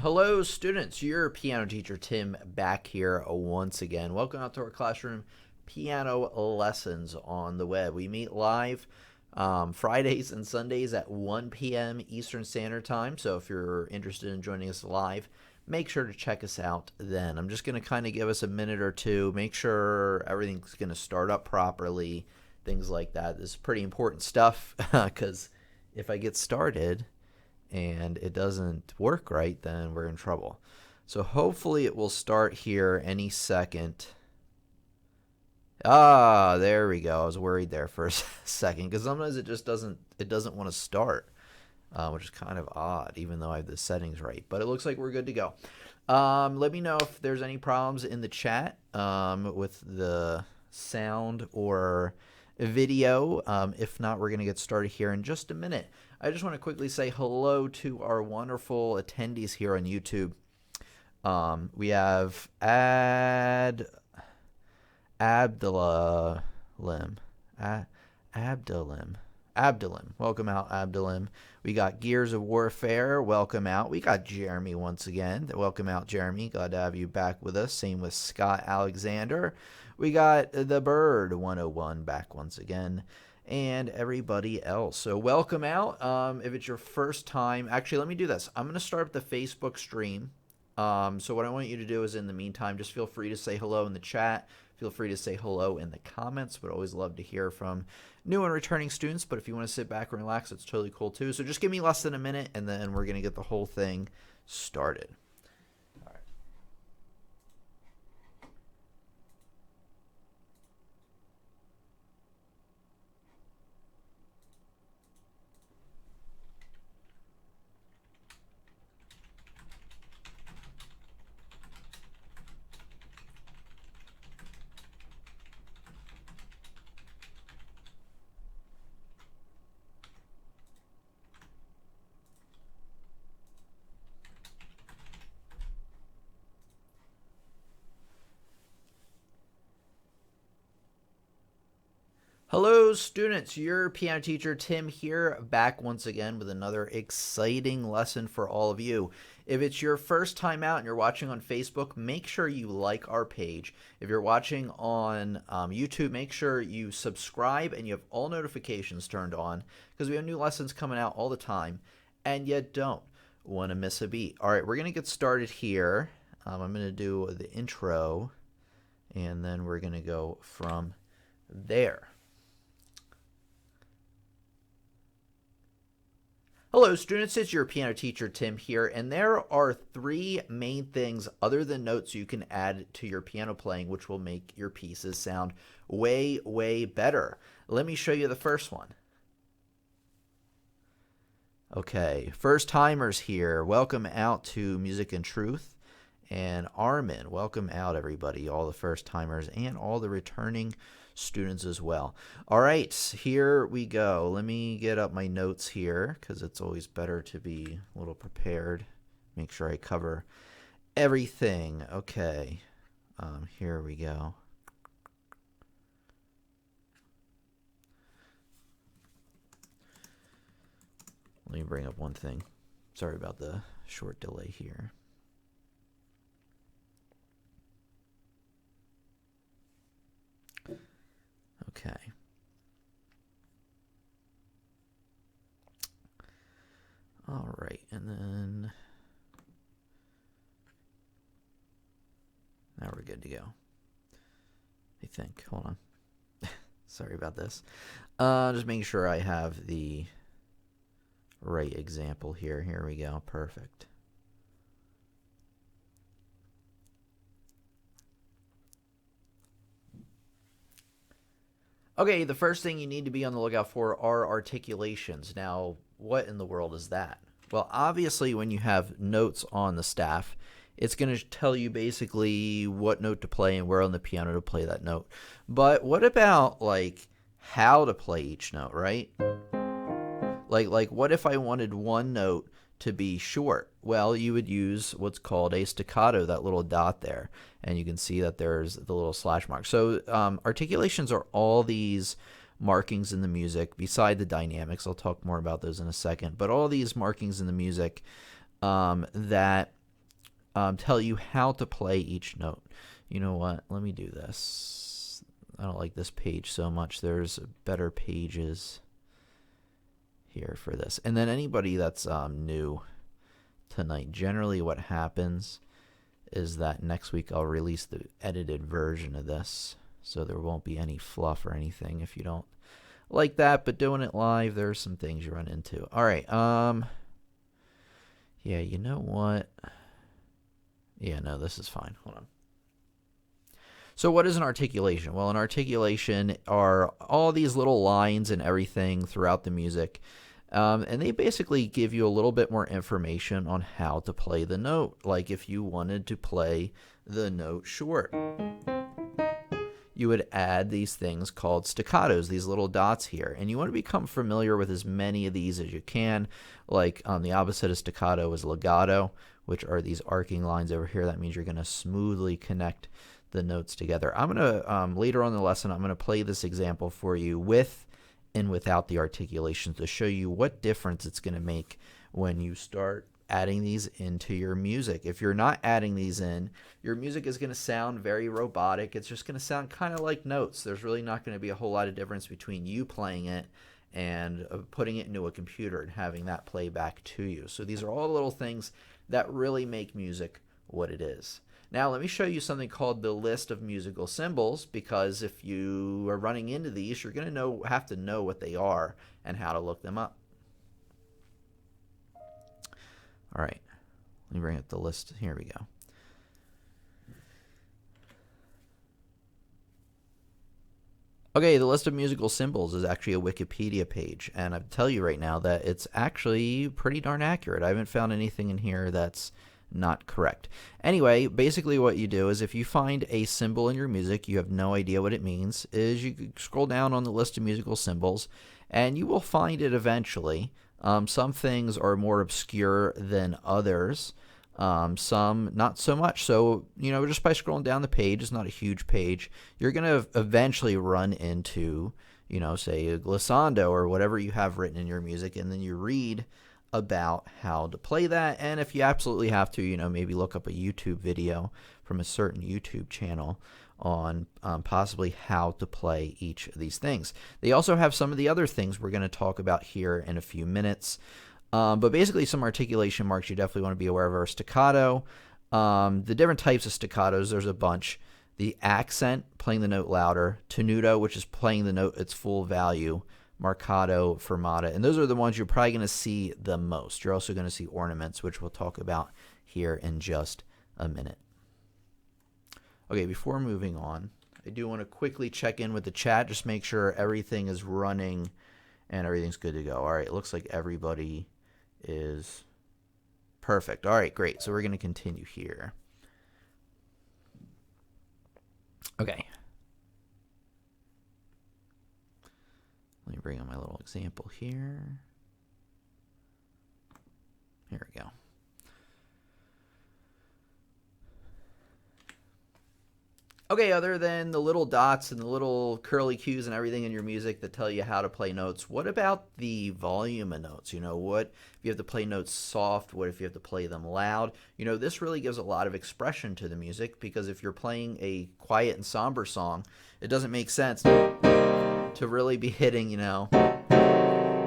Hello, students. Your piano teacher, Tim, back here once again. Welcome out to our classroom piano lessons on the web. We meet live Fridays and Sundays at 1 p.m. Eastern Standard Time. So if you're interested in joining us live, make sure to check us out then. I'm just going to kind of give us a minute or two, make sure everything's going to start up properly, things like that. This is pretty important stuff because if I get started and it doesn't work right, then we're in trouble. So hopefully it will start here any second. There we go. I was worried there for a second because sometimes it just doesn't want to start, which is kind of odd, even though I have the settings right. But it looks like we're good to go. Let me know if there's any problems in the chat with the sound or video. If not, we're going to get started here in just a minute. I just want to quickly say hello to our wonderful attendees here on YouTube. We have Abdalim. Welcome out, Abdalim. We got Gears of Warfare. Welcome out. We got Jeremy once again. Welcome out, Jeremy. Glad to have you back with us. Same with Scott Alexander. We got the Bird 101 back once again. And everybody else. So welcome out. If it's your first time, actually, let me do this. I'm going to start the Facebook stream. So what I want you to do is, in the meantime, just feel free to say hello in the chat. Feel free to say hello in the comments. Would always love to hear from new and returning students. But if you want to sit back and relax, it's totally cool too. So just give me less than a minute, and then we're going to get the whole thing started. Hello, students. Your piano teacher, Tim, here, back once again with another exciting lesson for all of you. If it's your first time out and you're watching on Facebook, make sure you like our page. If you're watching on YouTube, make sure you subscribe and you have all notifications turned on because we have new lessons coming out all the time, and you don't want to miss a beat. All right, we're going to get started here. I'm going to do the intro, and then we're going to go from there. Hello, students. It's your piano teacher, Tim, here, and there are three main things other than notes you can add to your piano playing which will make your pieces sound way, way better. Let me show you the first one. Okay, first timers here. Welcome out to Music and Truth. And Armin, welcome out, everybody, all the first timers and all the returning students as well. All right, here we go. Let me get up my notes here because it's always better to be a little prepared. Make sure I cover everything. Okay, here we go. Let me bring up one thing. Sorry about the short delay here. Okay. All right, and then now we're good to go. I think. Hold on. Sorry about this. Just making sure I have the right example here. Here we go. Perfect. Okay, the first thing you need to be on the lookout for are articulations. Now, what in the world is that? Well, obviously, when you have notes on the staff, it's going to tell you basically what note to play and where on the piano to play that note. But what about, like, how to play each note, right? Like what if I wanted one note to be short? Well, you would use what's called a staccato, that little dot there, and you can see that there's the little slash mark. So articulations are all these markings in the music beside the dynamics. I'll talk more about those in a second, but all these markings in the music that tell you how to play each note. You know what? Let me do this. I don't like this page so much. There's better pages here for this. And then anybody that's new tonight, generally what happens is that next week I'll release the edited version of this, so there won't be any fluff or anything if you don't like that. But doing it live, there's some things you run into. All right. Yeah, you know what? Yeah, no, this is fine. Hold on. So what is an articulation? Well, an articulation are all these little lines and everything throughout the music. And they basically give you a little bit more information on how to play the note. Like if you wanted to play the note short, you would add these things called staccatos, these little dots here. And you want to become familiar with as many of these as you can. Like the opposite of staccato is legato, which are these arcing lines over here. That means you're going to smoothly connect the notes together. I'm going to, later on in the lesson, I'm going to play this example for you with and without the articulations to show you what difference it's going to make when you start adding these into your music. If you're not adding these in, your music is going to sound very robotic. It's just going to sound kind of like notes. There's really not going to be a whole lot of difference between you playing it and putting it into a computer and having that play back to you. So these are all little things that really make music what it is. Now let me show you something called the list of musical symbols, because if you are running into these, you're going to have to know what they are and how to look them up. All right, let me bring up the list. Here we go. Okay, the list of musical symbols is actually a Wikipedia page, and I tell you right now that it's actually pretty darn accurate. I haven't found anything in here that's not correct. Anyway, basically what you do is if you find a symbol in your music, you have no idea what it means, is you scroll down on the list of musical symbols, and you will find it eventually. Some things are more obscure than others. Some not so much. So, just by scrolling down the page, it's not a huge page, you're going to eventually run into, say a glissando or whatever you have written in your music, and then you read about how to play that. And if you absolutely have to, maybe look up a YouTube video from a certain YouTube channel on possibly how to play each of these things. They also have some of the other things we're going to talk about here in a few minutes. But basically some articulation marks you definitely want to be aware of are staccato. The different types of staccatos, there's a bunch. The accent, playing the note louder. Tenuto, which is playing the note its full value. Marcato, fermata. And those are the ones you're probably going to see the most. You're also going to see ornaments, which we'll talk about here in just a minute. Okay, before moving on, I do want to quickly check in with the chat, just make sure everything is running and everything's good to go. All right, it looks like everybody is perfect. All right, great. So we're going to continue here. Okay. Let me bring up my little example here. Here we go. Okay, other than the little dots and the little curly cues and everything in your music that tell you how to play notes, what about the volume of notes? What if you have to play notes soft? What if you have to play them loud? This really gives a lot of expression to the music, because if you're playing a quiet and somber song, it doesn't make sense to really be hitting,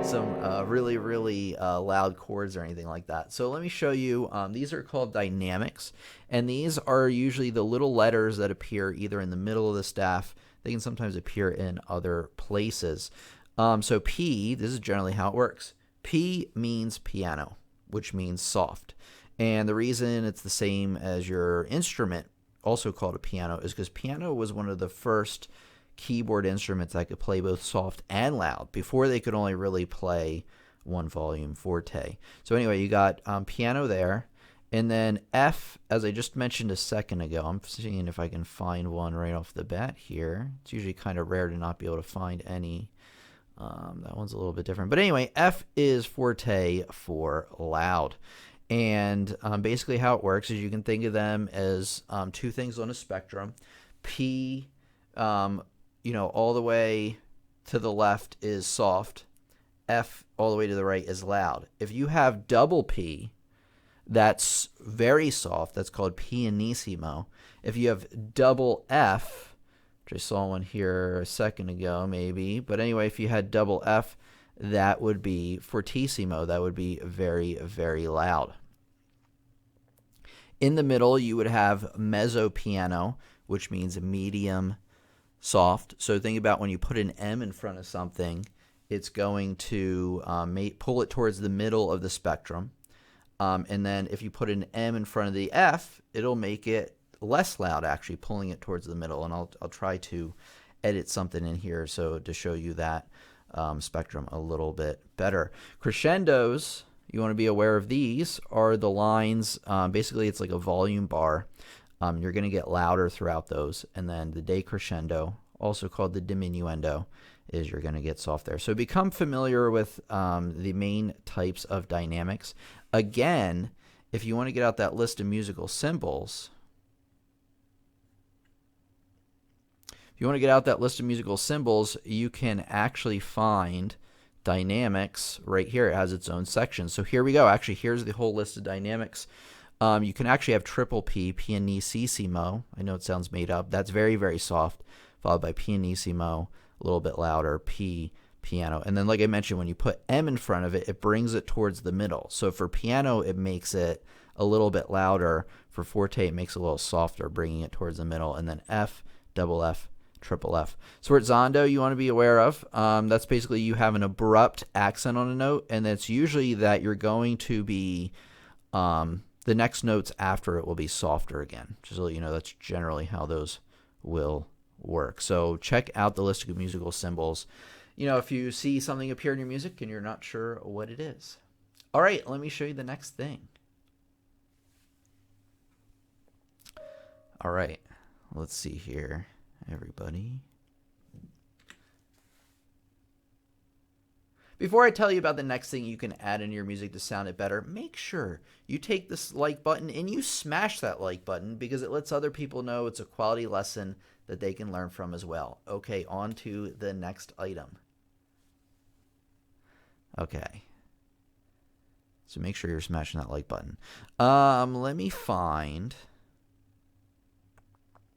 some really, really loud chords or anything like that. So let me show you. These are called dynamics, and these are usually the little letters that appear either in the middle of the staff. They can sometimes appear in other places. So P, this is generally how it works. P means piano, which means soft. And the reason it's the same as your instrument, also called a piano, is because piano was one of the first keyboard instruments that could play both soft and loud. Before, they could only really play one volume, forte. So anyway, you got piano there. And then F, as I just mentioned a second ago, I'm seeing if I can find one right off the bat here. It's usually kind of rare to not be able to find any. That one's a little bit different. But anyway, F is forte for loud. And basically how it works is you can think of them as two things on a spectrum. P, all the way to the left is soft. F all the way to the right is loud. If you have double P, that's very soft. That's called pianissimo. If you have double F, which I saw one here a second ago maybe, but anyway, if you had double F, that would be fortissimo. That would be very, very loud. In the middle, you would have mezzo piano, which means medium soft. So think about when you put an M in front of something, it's going to pull it towards the middle of the spectrum. And then if you put an M in front of the F, it'll make it less loud, actually, pulling it towards the middle. And I'll try to edit something in here so to show you that spectrum a little bit better. Crescendos, you want to be aware of these, are the lines. Basically, it's like a volume bar. You're going to get louder throughout those. And then the decrescendo, also called the diminuendo, is you're going to get soft there. So become familiar with the main types of dynamics. Again, if you want to get out that list of musical symbols, you can actually find dynamics right here. It has its own section. So here we go. Actually, here's the whole list of dynamics. You can actually have triple P, pianissimo. I know it sounds made up. That's very, very soft, followed by pianissimo, a little bit louder, P, piano. And then, like I mentioned, when you put M in front of it, it brings it towards the middle. So for piano, it makes it a little bit louder. For forte, it makes it a little softer, bringing it towards the middle. And then F, double F, triple F. Sforzando, you want to be aware of. That's basically you have an abrupt accent on a note, and that's usually that you're going to be the next notes after it will be softer again. Just so you know, that's generally how those will work. So check out the list of musical symbols. You know, if you see something appear in your music and you're not sure what it is. All right, let me show you the next thing. All right, let's see here, everybody. Before I tell you about the next thing you can add in your music to sound it better, make sure you take this like button and you smash that like button, because it lets other people know it's a quality lesson that they can learn from as well. Okay, on to the next item. Okay. So make sure you're smashing that like button. Let me find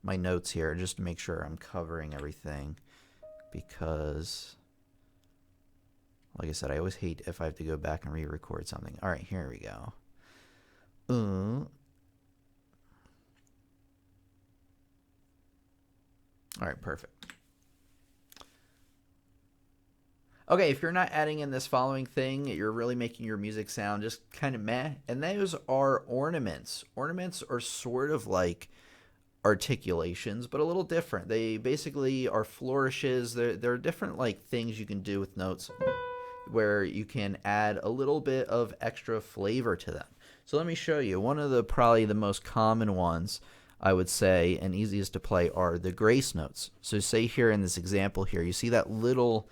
my notes here just to make sure I'm covering everything, because like I said, I always hate if I have to go back and re-record something. All right, here we go. All right, perfect. Okay, if you're not adding in this following thing, you're really making your music sound just kind of meh. And those are ornaments. Ornaments are sort of like articulations, but a little different. They basically are flourishes. They're different like things you can do with notes where you can add a little bit of extra flavor to them. So let me show you. One of the probably the most common ones, I would say, and easiest to play are the grace notes. So say here in this example here, you see that little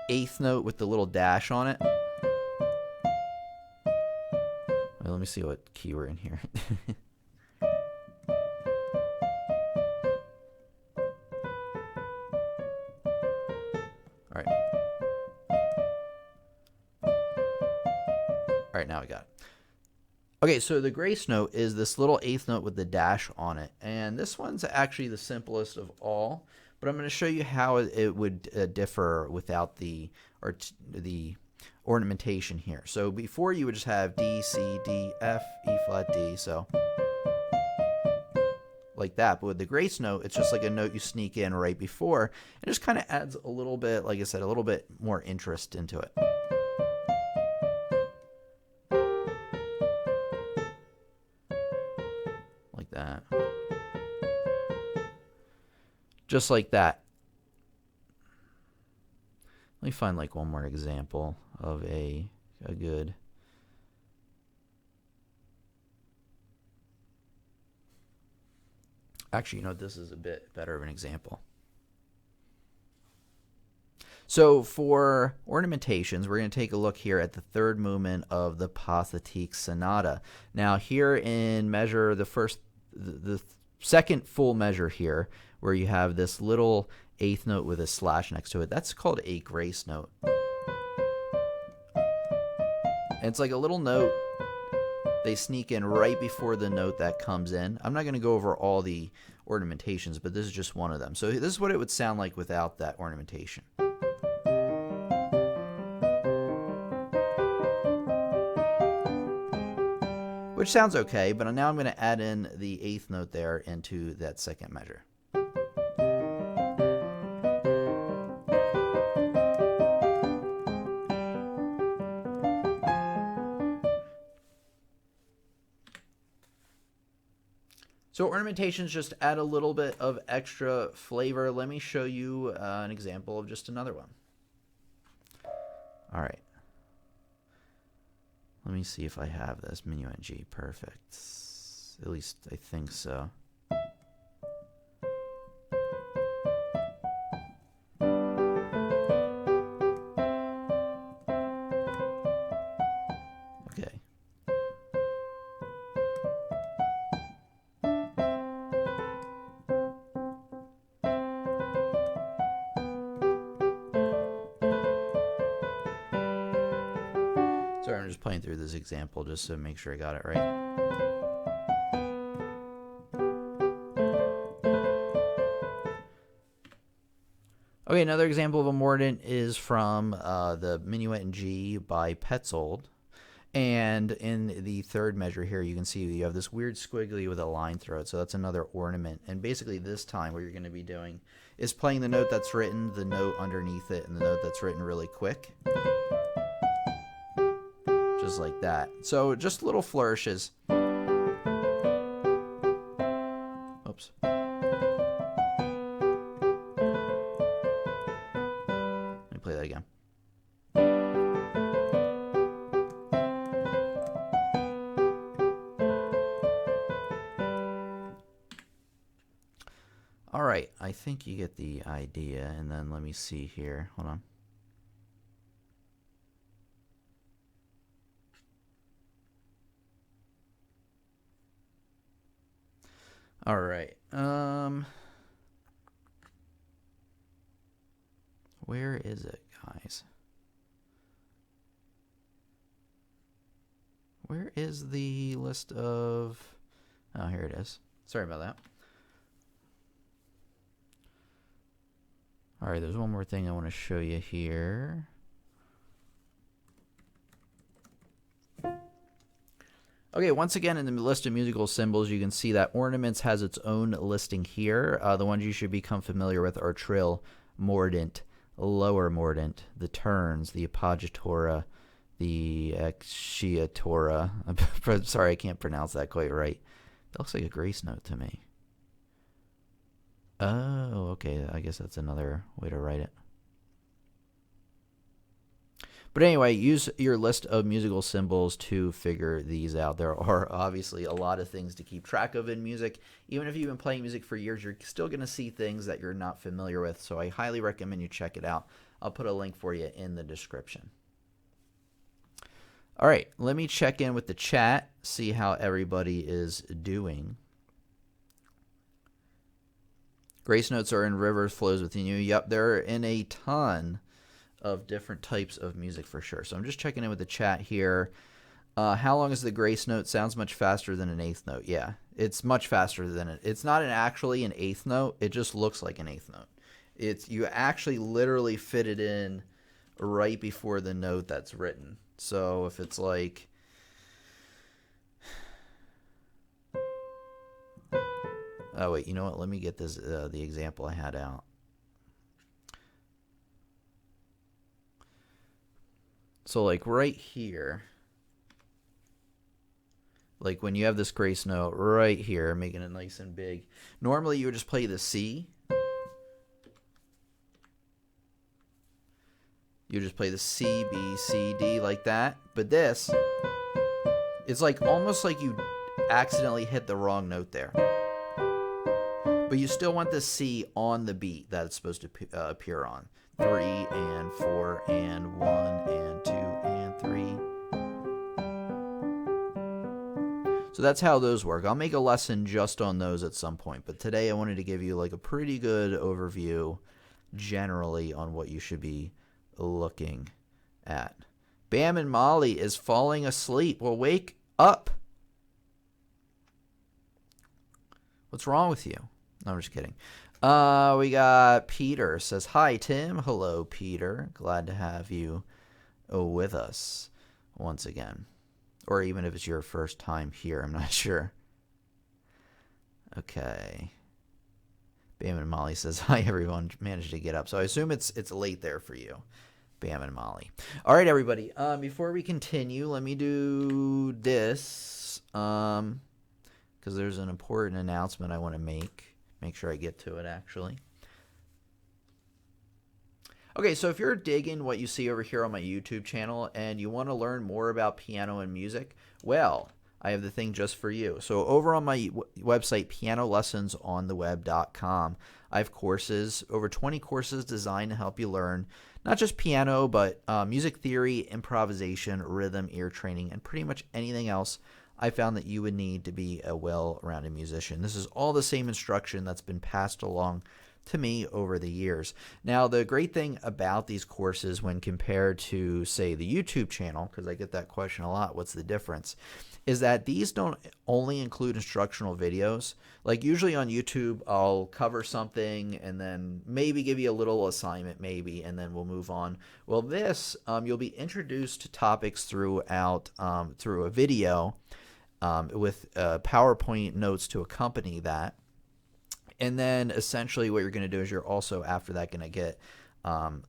eighth note with the little dash on it? Well, let me see what key we're in here. All right. All right, now I got it. Okay, so the grace note is this little eighth note with the dash on it. And this one's actually the simplest of all, but I'm going to show you how it would differ without the ornamentation here. So before you would just have D, C, D, F, E flat, D, so like that. But with the grace note, it's just like a note you sneak in right before. It just kind of adds a little bit, like I said, a little bit more interest into it. Like that. Just like that. Let me find like one more example of a good. Actually, you know, this is a bit better of an example. So for ornamentations, we're going to take a look here at the third movement of the Pathetique Sonata. Now here in measure, the second full measure here, where you have this little eighth note with a slash next to it, that's called a grace note. And it's like a little note They sneak in right before the note that comes in. I'm not going to go over all the ornamentations, but this is just one of them. So this is what it would sound like without that ornamentation. Which sounds okay, but now I'm going to add in the eighth note there into that second measure. So ornamentations just add a little bit of extra flavor. Let me show you an example of just another one. All right. Let me see if I have this. Minuet G. Perfect. At least I think so. Okay. Sorry, I'm just playing through this example just to make sure I got it right. Okay, another example of a mordant is from the Minuet in G by Petzold. And in the third measure here, you can see you have this weird squiggly with a line through it. So that's another ornament. And basically this time what you're going to be doing is playing the note that's written, the note underneath it, and the note that's written really quick. Just like that. So just little flourishes. Oops. Let me play that again. All right, I think you get the idea. And then let me see here. Hold on. All right. Where is it, guys? Where is the list of... Oh, here it is. Sorry about that. All right, there's one more thing I want to show you here. Okay, once again, in the list of musical symbols, you can see that Ornaments has its own listing here. The ones you should become familiar with are trill, mordant, lower mordant, the terns, the appoggiatura, the acciatura. I'm sorry, I can't pronounce that quite right. That looks like a grace note to me. Oh, okay. I guess that's another way to write it. But anyway, use your list of musical symbols to figure these out. There are obviously a lot of things to keep track of in music. Even if you've been playing music for years, you're still going to see things that you're not familiar with. So I highly recommend you check it out. I'll put a link for you in the description. All right, let me check in with the chat, see how everybody is doing. Grace notes are in rivers, flows within you. Yep, they're in a ton of different types of music for sure. So I'm just checking in with the chat here. How long is the grace note? Sounds much faster than an eighth note. Yeah, it's much faster than it. It's not actually an eighth note. It just looks like an eighth note. You actually literally fit it in right before the note that's written. So if it's like... Oh, wait, you know what? Let me get this the example I had out. So like right here, like when you have this grace note right here, making it nice and big, normally you would just play the C. You just play the C, B, C, D like that. But this, it's like almost like you accidentally hit the wrong note there. But you still want the C on the beat that it's supposed to appear on. 3 and 4 and 1 and 2 and 3. So that's how those work. I'll make a lesson just on those at some point. But today I wanted to give you like a pretty good overview generally on what you should be looking at. Bam and Molly is falling asleep. Well, wake up. What's wrong with you? No, I'm just kidding. We got Peter says, hi, Tim. Hello, Peter. Glad to have you with us once again. Or even if it's your first time here, I'm not sure. Okay. Bam and Molly says, hi, everyone. Managed to get up. So I assume it's late there for you. Bam and Molly. All right, everybody. Before we continue, let me do this. Because there's an important announcement I want to make. Make sure I get to it, actually. Okay, so if you're digging what you see over here on my YouTube channel and you want to learn more about piano and music, well, I have the thing just for you. So over on my website, pianolessonsontheweb.com, I have courses, over 20 courses designed to help you learn not just piano, but music theory, improvisation, rhythm, ear training, and pretty much anything else I found that you would need to be a well-rounded musician. This is all the same instruction that's been passed along to me over the years. Now, the great thing about these courses when compared to, say, the YouTube channel, because I get that question a lot, what's the difference, is that these don't only include instructional videos. Like usually on YouTube, I'll cover something and then maybe give you a little assignment maybe, and then we'll move on. Well, this, you'll be introduced to topics throughout through a video with PowerPoint notes to accompany that. And then essentially what you're going to do is you're also after that going to get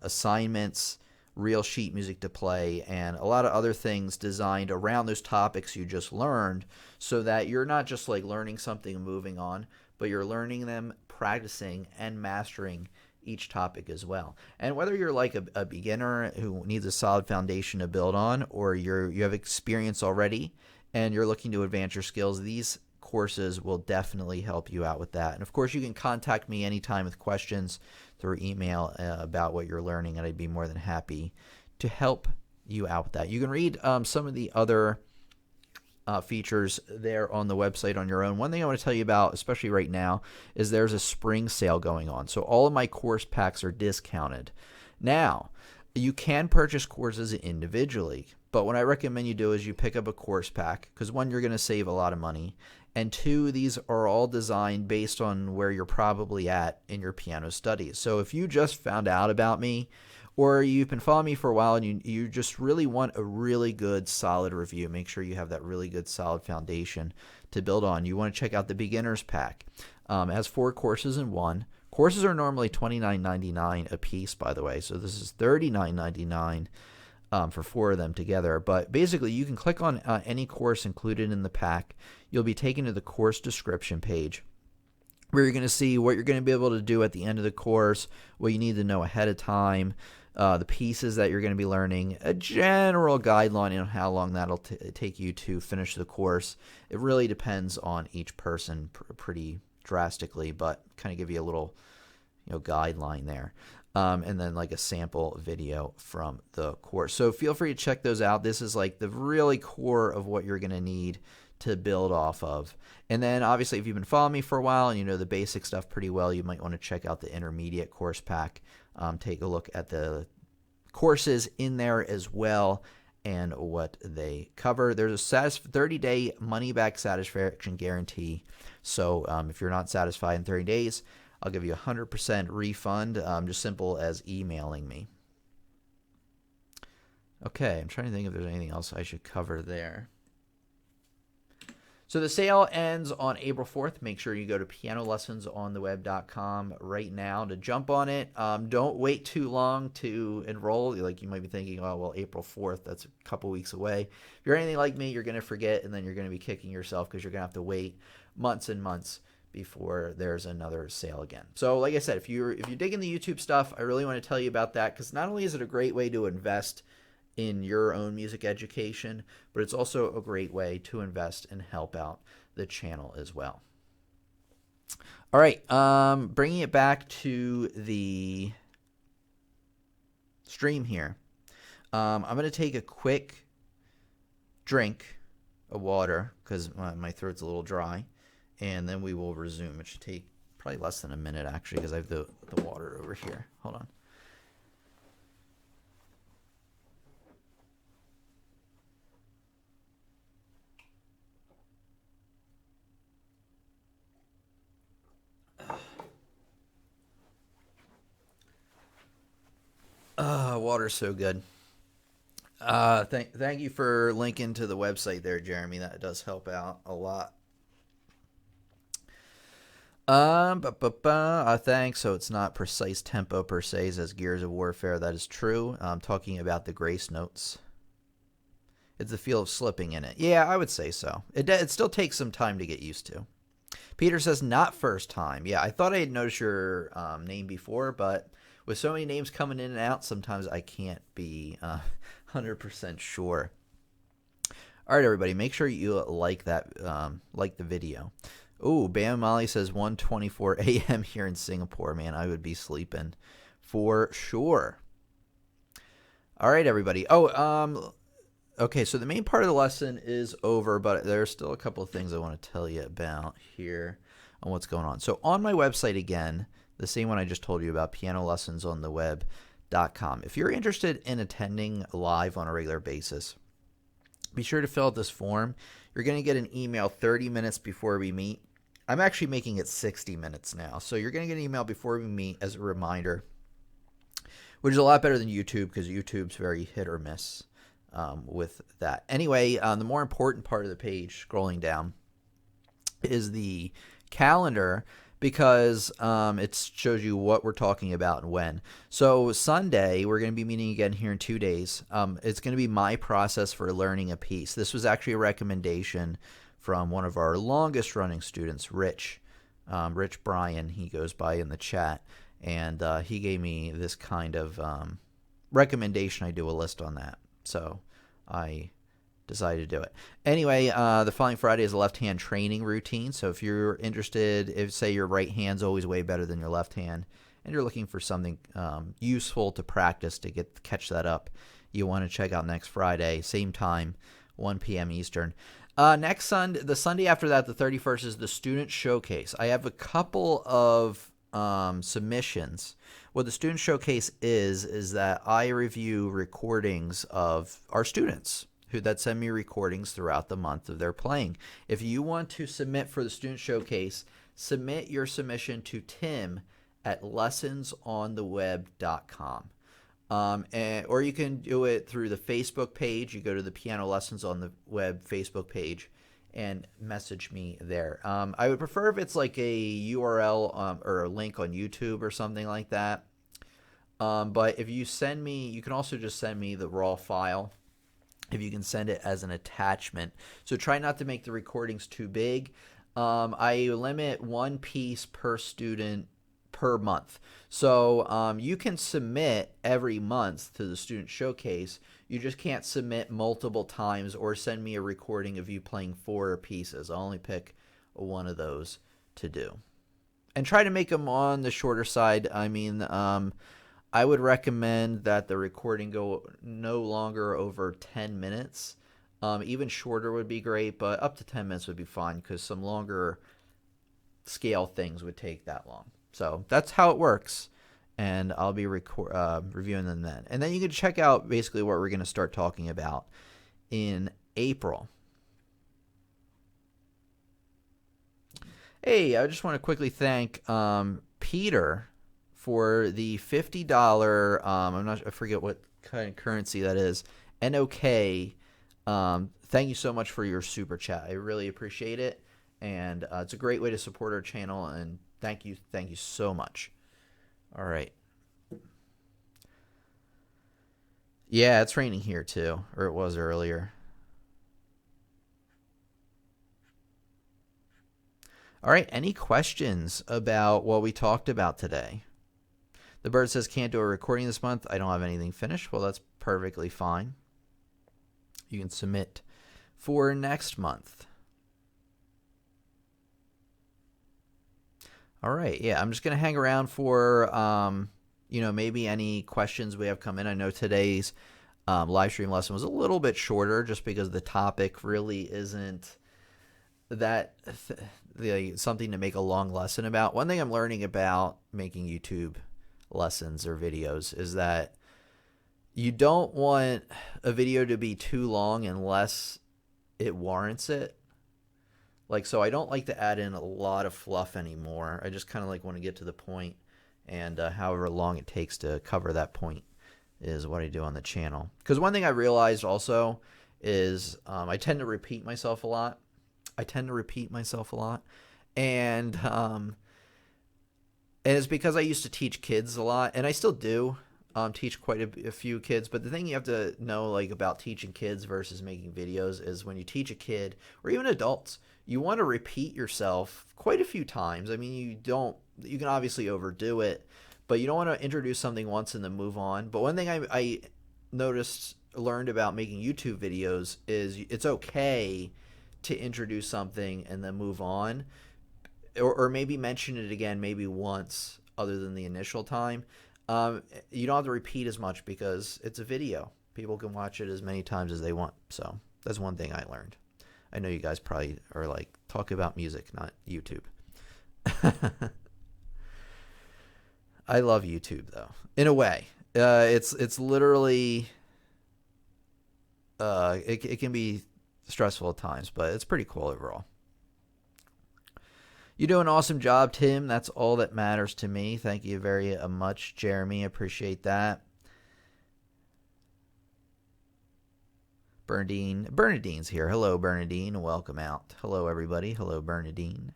assignments, real sheet music to play, and a lot of other things designed around those topics you just learned so that you're not just like learning something and moving on, but you're learning them, practicing, and mastering each topic as well. And whether you're like a beginner who needs a solid foundation to build on, or you have experience already and you're looking to advance your skills, these courses will definitely help you out with that. And of course, you can contact me anytime with questions through email about what you're learning, and I'd be more than happy to help you out with that. You can read some of the other features there on the website on your own. One thing I want to tell you about, especially right now, is there's a spring sale going on. So all of my course packs are discounted. Now, you can purchase courses individually, but what I recommend you do is you pick up a course pack, because one, you're going to save a lot of money, and two, these are all designed based on where you're probably at in your piano studies. So if you just found out about me, or you've been following me for a while and you just really want a really good solid review, make sure you have that really good solid foundation to build on. You want to check out the beginner's pack. It has 4 courses in one. Courses are normally $29.99 a piece, by the way, so this is $39.99 for 4 of them together. But basically, you can click on any course included in the pack. You'll be taken to the course description page, where you're going to see what you're going to be able to do at the end of the course, what you need to know ahead of time, the pieces that you're going to be learning, a general guideline on how long that'll take you to finish the course. It really depends on each person pretty drastically, but kind of give you a little guideline there. And then like a sample video from the course. So feel free to check those out. This is like the really core of what you're going to need to build off of. And then obviously if you've been following me for a while and you know the basic stuff pretty well, you might want to check out the intermediate course pack. Take a look at the courses in there as well and what they cover. There's a 30-day money-back satisfaction guarantee. So if you're not satisfied in 30 days, I'll give you a 100% refund, just simple as emailing me. Okay, I'm trying to think if there's anything else I should cover there. So the sale ends on April 4th. Make sure you go to pianolessonsontheweb.com right now to jump on it. Don't wait too long to enroll. Like you might be thinking, oh, well, April 4th, that's a couple weeks away. If you're anything like me, you're going to forget, and then you're going to be kicking yourself because you're going to have to wait months and months before there's another sale again. So like I said, if you're digging the YouTube stuff, I really want to tell you about that, because not only is it a great way to invest in your own music education, but it's also a great way to invest and help out the channel as well. All right, bringing it back to the stream here. I'm going to take a quick drink of water because my throat's a little dry, and then we will resume. It should take probably less than a minute, actually, because I have the water over here. Hold on. Water's so good. Thank you for linking to the website there, Jeremy. That does help out a lot. Thanks. So it's not precise tempo per se, as Gears of Warfare. That is true. I'm talking about the grace notes. It's the feel of slipping in it. Yeah, I would say so. It still takes some time to get used to. Peter says, not first time. Yeah, I thought I had noticed your name before, but with so many names coming in and out, sometimes I can't be 100% sure. All right, everybody, make sure you like that, like the video. Oh, Bam Molly says 1:24 a.m. here in Singapore. Man, I would be sleeping for sure. All right, everybody. Okay, so the main part of the lesson is over, but there's still a couple of things I want to tell you about here on what's going on. So on my website again, the same one I just told you about, pianolessonsontheweb.com. If you're interested in attending live on a regular basis, be sure to fill out this form. You're going to get an email 30 minutes before we meet. I'm actually making it 60 minutes now. So you're going to get an email before we meet as a reminder, which is a lot better than YouTube because YouTube's very hit or miss with that. Anyway, the more important part of the page, scrolling down, is the calendar because it shows you what we're talking about and when. So Sunday, we're going to be meeting again here in 2 days. It's going to be my process for learning a piece. This was actually a recommendation from one of our longest running students, Rich Bryan. He goes by in the chat, and he gave me this kind of recommendation. I do a list on that. So I decided to do it. Anyway, the following Friday is a left-hand training routine. So if you're interested, if say your right hand's always way better than your left hand, and you're looking for something useful to practice to catch that up, you want to check out next Friday, same time, 1 p.m. Eastern. Next Sunday, the Sunday after that, the 31st, is the Student Showcase. I have a couple of submissions. What the Student Showcase is that I review recordings of our students that send me recordings throughout the month of their playing. If you want to submit for the Student Showcase, submit your submission to Tim at lessonsontheweb.com. Or you can do it through the Facebook page. You go to the Piano Lessons on the Web Facebook page and message me there. I would prefer if it's like a URL or a link on YouTube or something like that. But if you send me, you can also just send me the raw file if you can send it as an attachment. So try not to make the recordings too big. I limit one piece per student per month. So you can submit every month to the Student Showcase. You just can't submit multiple times or send me a recording of you playing 4 pieces. I'll only pick one of those to do. And try to make them on the shorter side. I mean, I would recommend that the recording go no longer over 10 minutes. Even shorter would be great, but up to 10 minutes would be fine because some longer scale things would take that long. So that's how it works, and I'll be reviewing them then. And then you can check out basically what we're going to start talking about in April. Hey, I just want to quickly thank Peter for the $50, I forget what kind of currency that is, NOK. Thank you so much for your super chat. I really appreciate it, and it's a great way to support our channel, and thank you so much. All right. Yeah, it's raining here too, or it was earlier. All right, any questions about what we talked about today? The bird says can't do a recording this month. I don't have anything finished. Well, that's perfectly fine. You can submit for next month. All right, yeah, I'm just going to hang around for, maybe any questions we have come in. I know today's live stream lesson was a little bit shorter just because the topic really isn't that something to make a long lesson about. One thing I'm learning about making YouTube lessons or videos is that you don't want a video to be too long unless it warrants it. So I don't like to add in a lot of fluff anymore. I just kind of want to get to the point, and however long it takes to cover that point, is what I do on the channel. Because one thing I realized also is I tend to repeat myself a lot. And it's because I used to teach kids a lot, and I still do teach quite a few kids. But the thing you have to know, like, about teaching kids versus making videos is when you teach a kid or even adults, you want to repeat yourself quite a few times. I mean, you can obviously overdo it, but you don't want to introduce something once and then move on. But one thing I learned about making YouTube videos is it's okay to introduce something and then move on, or maybe mention it again maybe once other than the initial time. You don't have to repeat as much because it's a video. People can watch it as many times as they want. So that's one thing I learned. I know you guys probably are like, talk about music, not YouTube. I love YouTube though, in a way. It's literally it can be stressful at times, but it's pretty cool overall. You do an awesome job, Tim. That's all that matters to me. Thank you very much, Jeremy. Appreciate that. Bernadine's here. Hello, Bernadine. Welcome out. Hello, everybody. Hello, Bernadine.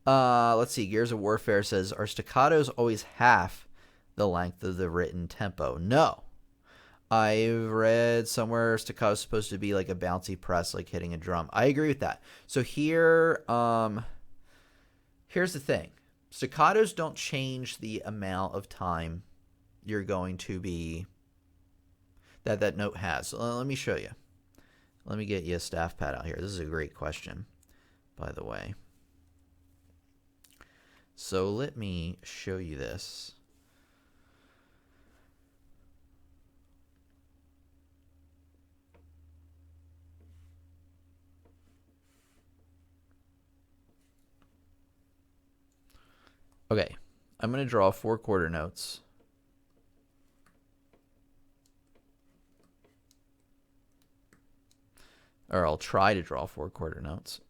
Let's see. Gears of Warfare says, are staccatos always half the length of the written tempo? No. I've read somewhere staccato is supposed to be like a bouncy press, like hitting a drum. I agree with that. So here, here's the thing. Staccatos don't change the amount of time you're going to be that note has. So let me show you. Let me get you a staff pad out here. This is a great question, by the way. So let me show you this. Okay, I'm going to draw 4 quarter notes. Or I'll try to draw 4 quarter notes.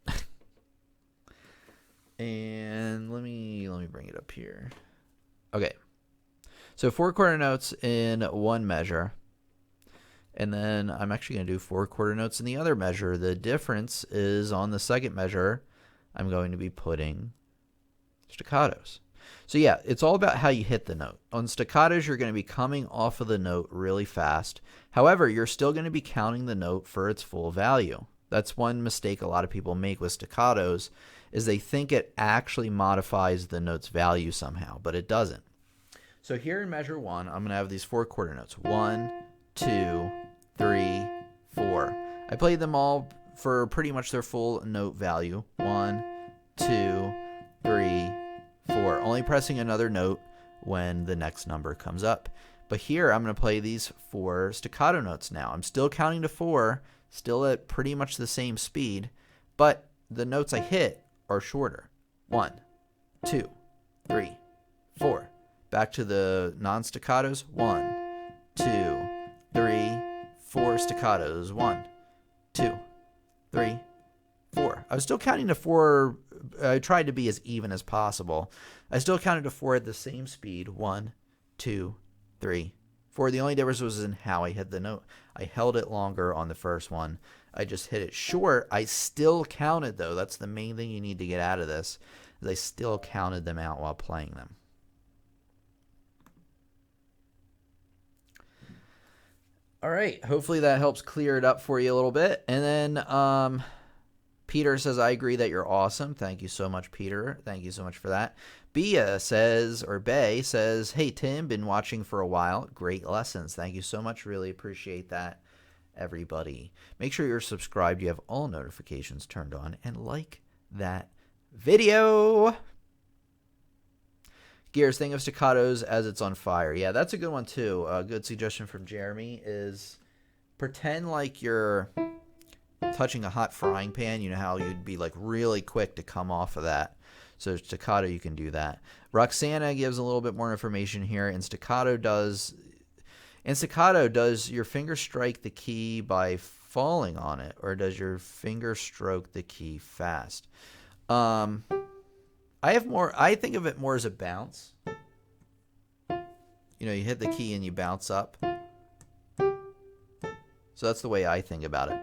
And let me bring it up here. Okay. So 4 quarter notes in one measure. And then I'm actually going to do 4 quarter notes in the other measure. The difference is on the second measure, I'm going to be putting staccatos. So yeah, it's all about how you hit the note. On staccatos, you're going to be coming off of the note really fast. However, you're still going to be counting the note for its full value. That's one mistake a lot of people make with staccatos, is they think it actually modifies the note's value somehow, but it doesn't. So here in measure 1, I'm going to have these 4 quarter notes. 1, 2, 3, 4. I played them all for pretty much their full note value. 1, 2, 3, 4. Only pressing another note when the next number comes up. But here I'm going to play these 4 staccato notes now. I'm still counting to 4, still at pretty much the same speed, but the notes I hit are shorter. 1, 2, 3, 4. Back to the non-staccatos. 1, 2, 3, 4 staccatos. 1, 2, 3, 4. I was still counting to 4. I tried to be as even as possible. I still counted to 4 at the same speed. 1, 2, 3, 4. The only difference was in how I hit the note. I held it longer on the first one. I just hit it short. I still counted, though. That's the main thing you need to get out of this, is I still counted them out while playing them. All right. Hopefully that helps clear it up for you a little bit. And then Peter says, I agree that you're awesome. Thank you so much, Peter. Thank you so much for that. Bea says, hey, Tim, been watching for a while. Great lessons. Thank you so much. Really appreciate that, everybody. Make sure you're subscribed. You have all notifications turned on, and like that video. Gears, think of staccatos as it's on fire. Yeah, that's a good one, too. A good suggestion from Jeremy is pretend like you're touching a hot frying pan. You know how you'd be like really quick to come off of that. So staccato, you can do that. Roxana gives a little bit more information here. In staccato, does your finger strike the key by falling on it, or does your finger stroke the key fast? I think of it more as a bounce. You know, you hit the key and you bounce up. So that's the way I think about it.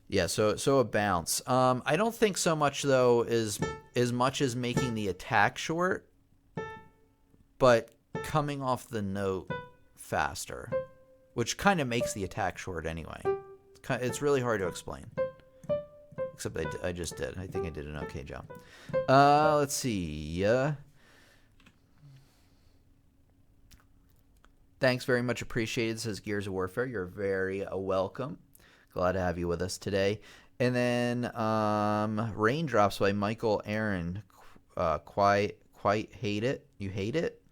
Yeah, so a bounce. I don't think so much though is as much as making the attack short, but coming off the note faster, which kind of makes the attack short anyway. It's really hard to explain. Except I just did. I think I did an okay job. Let's see. Thanks very much appreciated, says Gears of Warfare. You're very welcome. Glad to have you with us today. And then Raindrops by Michael Aaron. Quite hate it. You hate it?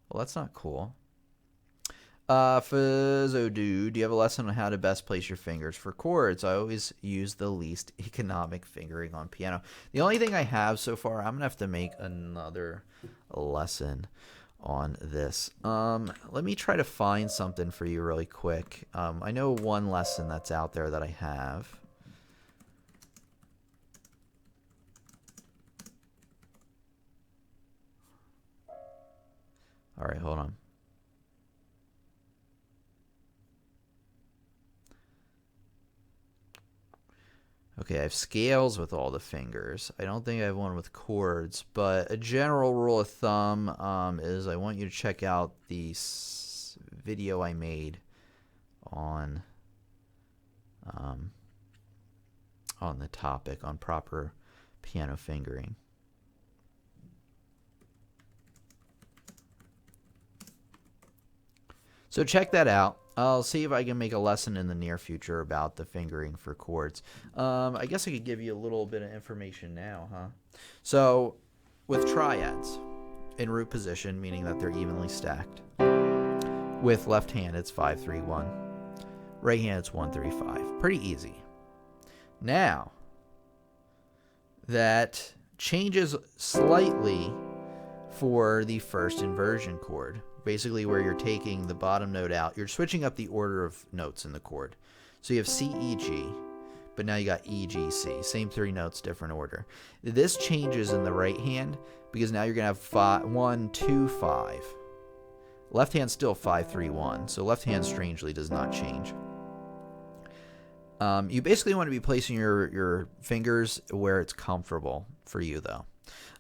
Well, that's not cool. Fizzo Dude, do you have a lesson on how to best place your fingers for chords? I always use the least economic fingering on piano. The only thing I have so far, I'm going to have to make another lesson on this. Let me try to find something for you really quick. I know one lesson that's out there that I have. All right, hold on. Okay, I have scales with all the fingers. I don't think I have one with chords, but a general rule of thumb is I want you to check out the video I made on the topic on proper piano fingering. So check that out. I'll see if I can make a lesson in the near future about the fingering for chords. I guess I could give you a little bit of information now, huh? So with triads in root position, meaning that they're evenly stacked. With left hand, it's 5-3-1. Right hand, it's 1-3-5. Pretty easy. Now, that changes slightly for the first inversion chord. Basically where you're taking the bottom note out. You're switching up the order of notes in the chord. So you have C, E, G, but now you got E, G, C. Same three notes, different order. This changes in the right hand because now you're going to have 1, 2, 5. Left hand still 5-3-1. So left hand strangely does not change. You basically want to be placing your fingers where it's comfortable for you though.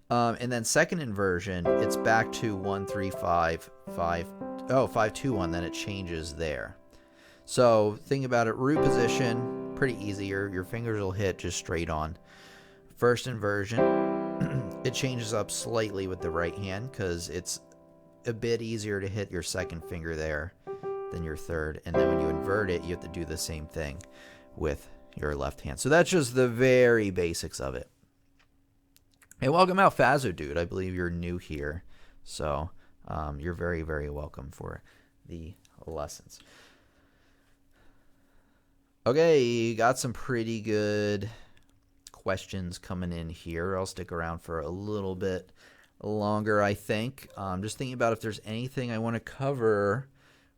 And then second inversion, it's back to 1-3-5, 5-2-1, then it changes there. So think about it, root position, pretty easy. Your fingers will hit just straight on. First inversion, it changes up slightly with the right hand because it's a bit easier to hit your second finger there than your third. And then when you invert it, you have to do the same thing with your left hand. So that's just the very basics of it. Hey, welcome out, Fazzo Dude. I believe you're new here. So you're very, very welcome for the lessons. Okay, got some pretty good questions coming in here. I'll stick around for a little bit longer, I think. Just thinking about if there's anything I want to cover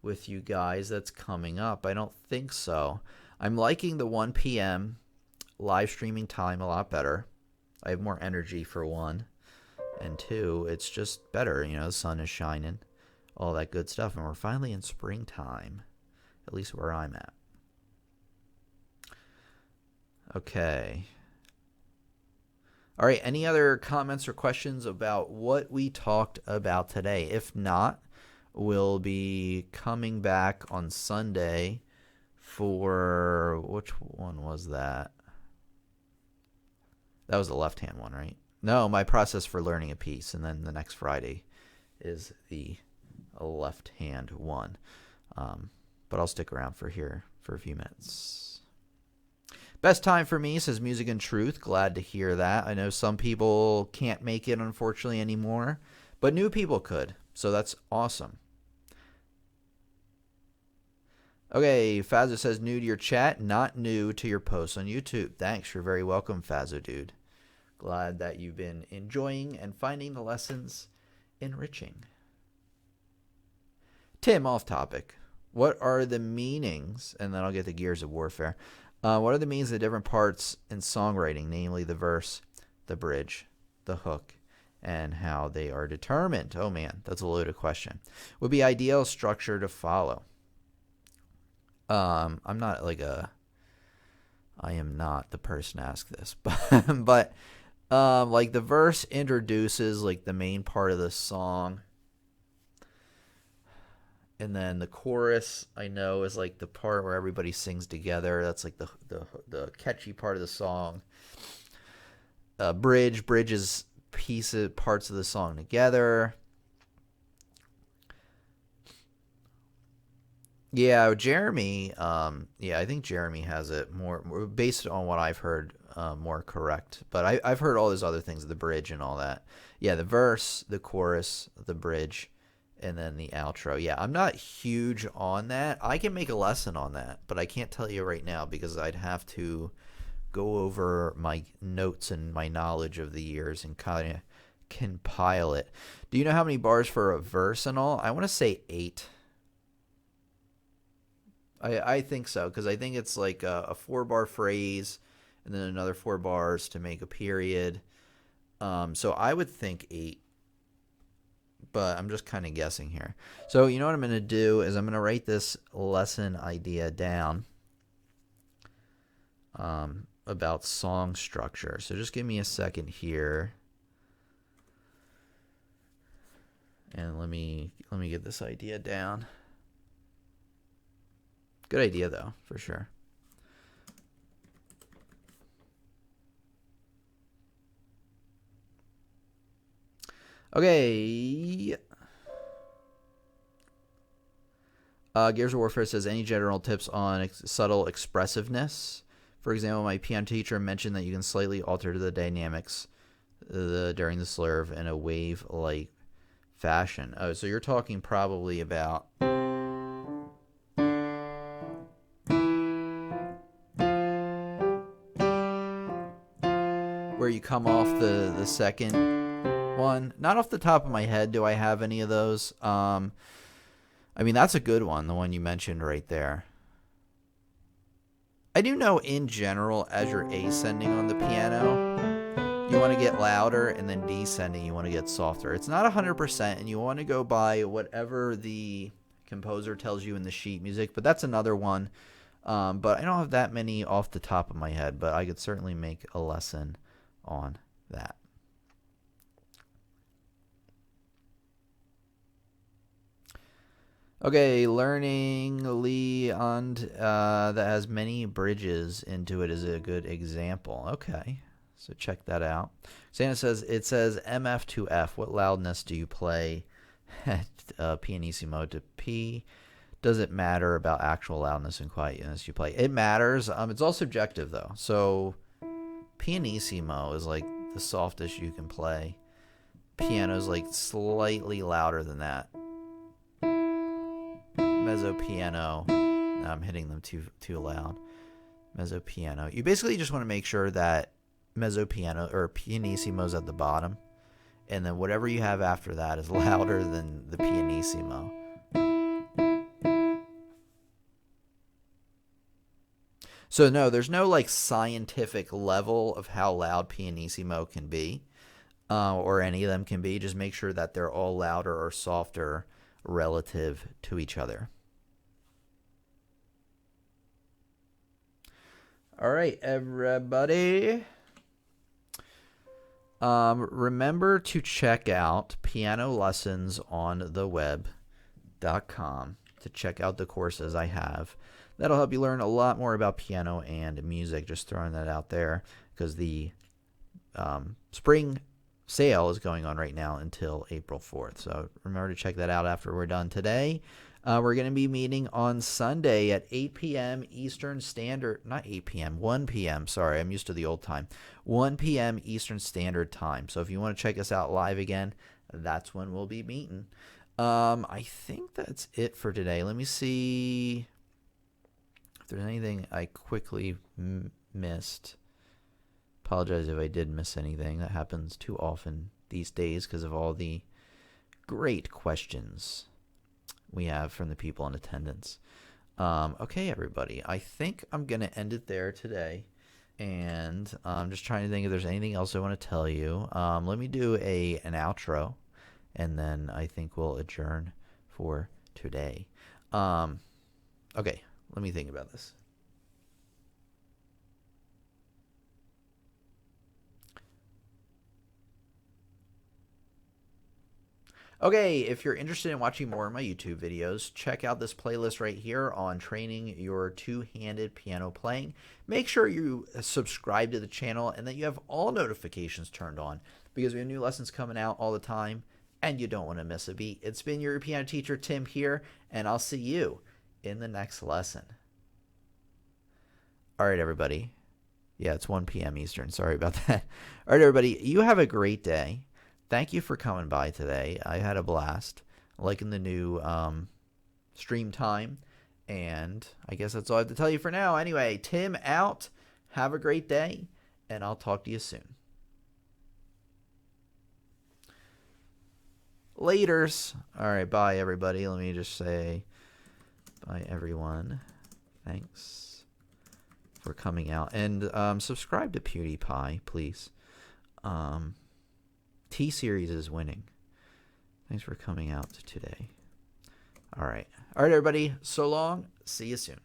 with you guys that's coming up. I don't think so. I'm liking the 1 p.m. live streaming time a lot better. I have more energy for one, and two, it's just better. You know, the sun is shining, all that good stuff, and we're finally in springtime, at least where I'm at. Okay. All right, any other comments or questions about what we talked about today? If not, we'll be coming back on Sunday for, which one was that? That was the left-hand one, right? No, my process for learning a piece, and then the next Friday is the left-hand one. But I'll stick around for here for a few minutes. Best time for me, says Music and Truth. Glad to hear that. I know some people can't make it, unfortunately, anymore, but new people could, so that's awesome. Okay, Fazzo says new to your chat, not new to your posts on YouTube. Thanks, you're very welcome, Fazzo Dude. Glad that you've been enjoying and finding the lessons enriching. Tim, off topic. What are the meanings, and then I'll get to Gears of Warfare. What are the meanings of the different parts in songwriting, namely the verse, the bridge, the hook, and how they are determined? Oh man, that's a loaded question. Would be ideal structure to follow. I'm not like I am not the person to ask this, but like the verse introduces like the main part of the song, and then the chorus I know is like the part where everybody sings together. That's like the catchy part of the song. Bridges parts of the song together. Yeah, Jeremy. I think Jeremy has it more based on what I've heard, more correct. But I've heard all those other things, the bridge and all that. Yeah, the verse, the chorus, the bridge, and then the outro. Yeah, I'm not huge on that. I can make a lesson on that, but I can't tell you right now because I'd have to go over my notes and my knowledge of the years and kind of compile it. Do you know how many bars for a verse and all? I want to say 8. I think so, because I think it's like a 4-bar phrase and then another 4 bars to make a period. So I would think 8, but I'm just kind of guessing here. So you know what I'm going to do is I'm going to write this lesson idea down about song structure. So just give me a second here. And let me get this idea down. Good idea, though, for sure. Okay. Gears of Warfare says, any general tips on subtle expressiveness? For example, my piano teacher mentioned that you can slightly alter the dynamics during the slurve in a wave-like fashion. Oh, so you're talking probably about... where you come off the second one. Not off the top of my head do I have any of those. I mean, that's a good one, the one you mentioned right there. I do know in general, as you're ascending on the piano, you want to get louder, and then descending, you want to get softer. It's not 100%, and you want to go by whatever the composer tells you in the sheet music, but that's another one. But I don't have that many off the top of my head, but I could certainly make a lesson on that. Okay, learning Leon that has many bridges into it is a good example. Okay, so check that out. Santa says, it says MF to F. What loudness do you play at pianissimo to P? Does it matter about actual loudness and quietness you play? It matters. It's all subjective, though. So pianissimo is like the softest you can play. Piano is like slightly louder than that. Mezzo piano, I'm hitting them too loud. Mezzo piano. You basically just want to make sure that mezzo piano or pianissimo is at the bottom, and then whatever you have after that is louder than the pianissimo. So no, there's no like scientific level of how loud pianissimo can be, or any of them can be. Just make sure that they're all louder or softer relative to each other. All right, everybody. Remember to check out piano lessons on the web.com to check out the courses I have. That'll help you learn a lot more about piano and music. Just throwing that out there because the spring sale is going on right now until April 4th. So remember to check that out after we're done today. We're going to be meeting on Sunday at 8 p.m. Eastern Standard, not 8 p.m., 1 p.m. Sorry, I'm used to the old time. 1 p.m. Eastern Standard Time. So if you want to check us out live again, that's when we'll be meeting. I think that's it for today. Let me see if there's anything I quickly missed. Apologize if I did miss anything. That happens too often these days because of all the great questions we have from the people in attendance. Okay, everybody. I think I'm going to end it there today. And I'm just trying to think if there's anything else I want to tell you. Let me do an outro, and then I think we'll adjourn for today. Okay, let me think about this. Okay, if you're interested in watching more of my YouTube videos, check out this playlist right here on training your two-handed piano playing. Make sure you subscribe to the channel and that you have all notifications turned on because we have new lessons coming out all the time and you don't want to miss a beat. It's been your piano teacher, Tim, here, and I'll see you in the next lesson. All right, everybody. Yeah, it's 1 p.m. Eastern. Sorry about that. All right, everybody. You have a great day. Thank you for coming by today. I had a blast. Liking the new stream time. And I guess that's all I have to tell you for now. Anyway, Tim out. Have a great day. And I'll talk to you soon. Laters. All right, bye, everybody. Let me just say bye, everyone. Thanks for coming out. And subscribe to PewDiePie, please. T-Series is winning. Thanks for coming out today. All right. All right, everybody. So long. See you soon.